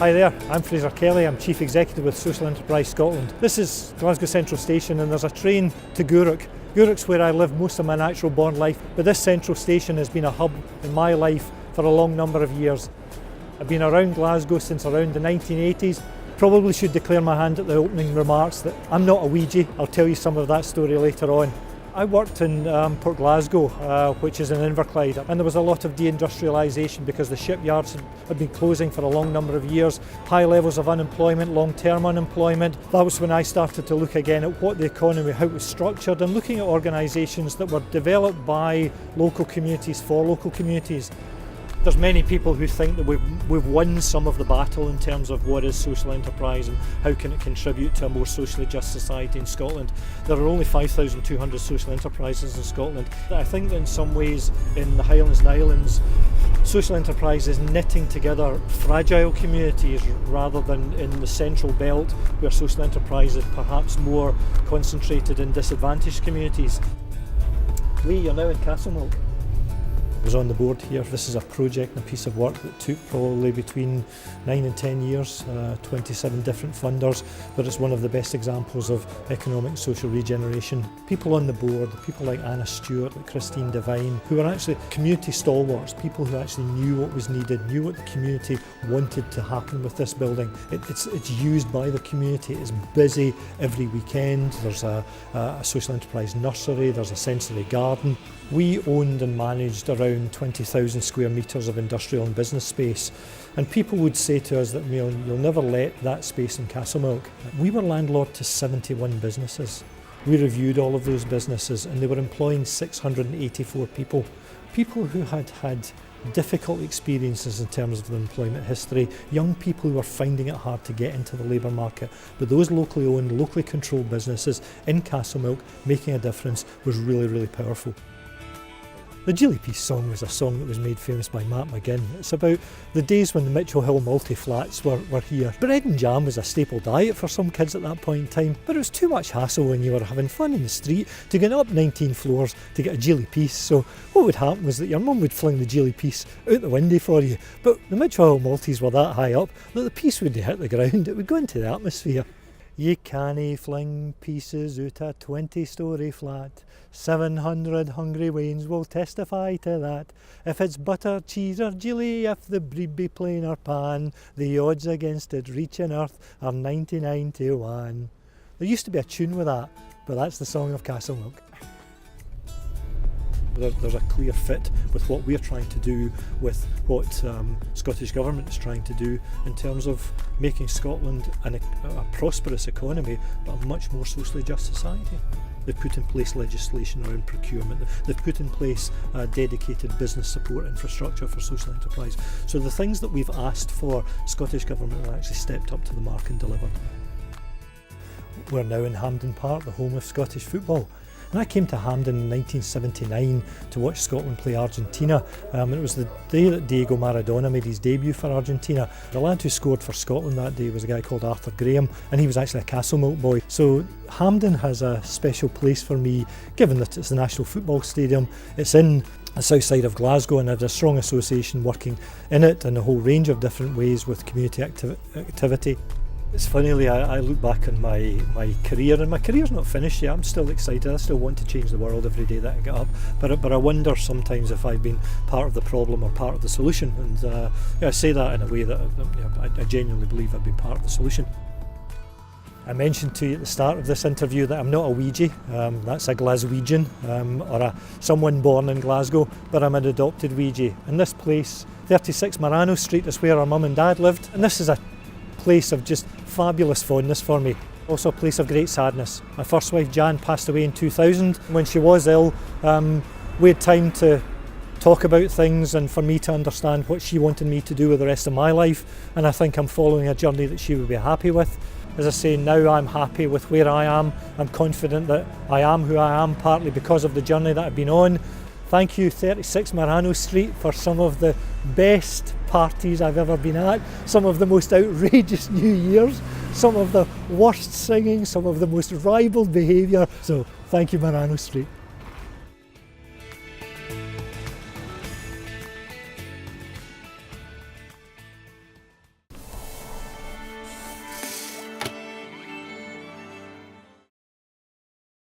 Hi there, I'm Fraser Kelly, I'm Chief Executive with Social Enterprise Scotland. This is Glasgow Central Station and there's a train to Gourock. Gourock's where I lived most of my natural born life, but this central station has been a hub in my life for a long number of years. I've been around Glasgow since around the 1980s. Probably should declare my hand at the opening remarks that I'm not a Ouija. I'll tell you some of that story later on. I worked in Port Glasgow, which is in Inverclyde, and there was a lot of deindustrialisation because the shipyards had been closing for a long number of years, high levels of unemployment, long-term unemployment. That was when I started to look again at what the economy, how it was structured, and looking at organisations that were developed by local communities for local communities. There's many people who think that we've won some of the battle in terms of what is social enterprise and how can it contribute to a more socially just society in Scotland. There are only 5,200 social enterprises in Scotland. I think that in some ways in the Highlands and Islands, social enterprise is knitting together fragile communities rather than in the central belt where social enterprise is perhaps more concentrated in disadvantaged communities. You're now in Castlemilk. I was on the board here. This is a project and a piece of work that took probably between 9 and 10 years, 27 different funders, but it's one of the best examples of economic and social regeneration. People on the board, people like Anna Stewart, like Christine Devine, who are actually community stalwarts, people who actually knew what was needed, knew what the community wanted to happen with this building. It's used by the community, it's busy every weekend. There's a social enterprise nursery, there's a sensory garden. We owned and managed around 20,000 square metres of industrial and business space, and people would say to us that you'll never let that space in Castlemilk. We were landlord to 71 businesses. We reviewed all of those businesses and they were employing 684 people. People who had had difficult experiences in terms of their employment history, young people who were finding it hard to get into the labour market, but those locally owned, locally controlled businesses in Castlemilk making a difference was really, really powerful. The Gilly Peace song was a song that was made famous by Matt McGinn. It's about the days when the Mitchell Hill multi-flats were here. Bread and jam was a staple diet for some kids at that point in time, but it was too much hassle when you were having fun in the street to get up 19 floors to get a Gilly Peace. So what would happen was that your mum would fling the Gilly Peace out the window for you, but the Mitchell Hill multis were that high up that the piece wouldn't hit the ground, it would go into the atmosphere. Ye cannae fling pieces out a 20-storey flat. 700 hungry wains will testify to that. If it's butter, cheese or jelly, if the breed be plain or pan, the odds against it reaching earth are 99 to 1. There used to be a tune with that, but that's the song of Castlemilk. There's a clear fit with what we're trying to do with what Scottish Government is trying to do in terms of making Scotland a prosperous economy but a much more socially just society. They've put in place legislation around procurement, they've put in place dedicated business support infrastructure for social enterprise. So the things that we've asked for, Scottish Government have actually stepped up to the mark and delivered. We're now in Hampden Park, the home of Scottish football. And I came to Hampden in 1979 to watch Scotland play Argentina, and it was the day that Diego Maradona made his debut for Argentina. The lad who scored for Scotland that day was a guy called Arthur Graham, and he was actually a Castlemilk boy. So Hampden has a special place for me, given that it's the National Football Stadium. It's in the south side of Glasgow and I had a strong association working in it in a whole range of different ways with community activity. It's funnily, I look back on my career, and my career's not finished yet. I'm still excited. I still want to change the world every day that I get up. But I wonder sometimes if I've been part of the problem or part of the solution. And I say that in a way that I genuinely believe I've been part of the solution. I mentioned to you at the start of this interview that I'm not a Ouija. That's a Glaswegian or someone born in Glasgow, but I'm an adopted Ouija. And this place, 36 Marano Street, is where our mum and dad lived. And this is a place of just fabulous fondness for me. Also a place of great sadness. My first wife Jan passed away in 2000. When she was ill, we had time to talk about things and for me to understand what she wanted me to do with the rest of my life, and I think I'm following a journey that she would be happy with. As I say, now I'm happy with where I am. I'm confident that I am who I am, partly because of the journey that I've been on. Thank you 36 Marano Street for some of the best parties I've ever been at, some of the most outrageous New Year's, some of the worst singing, some of the most ribald behaviour. So thank you Marano Street.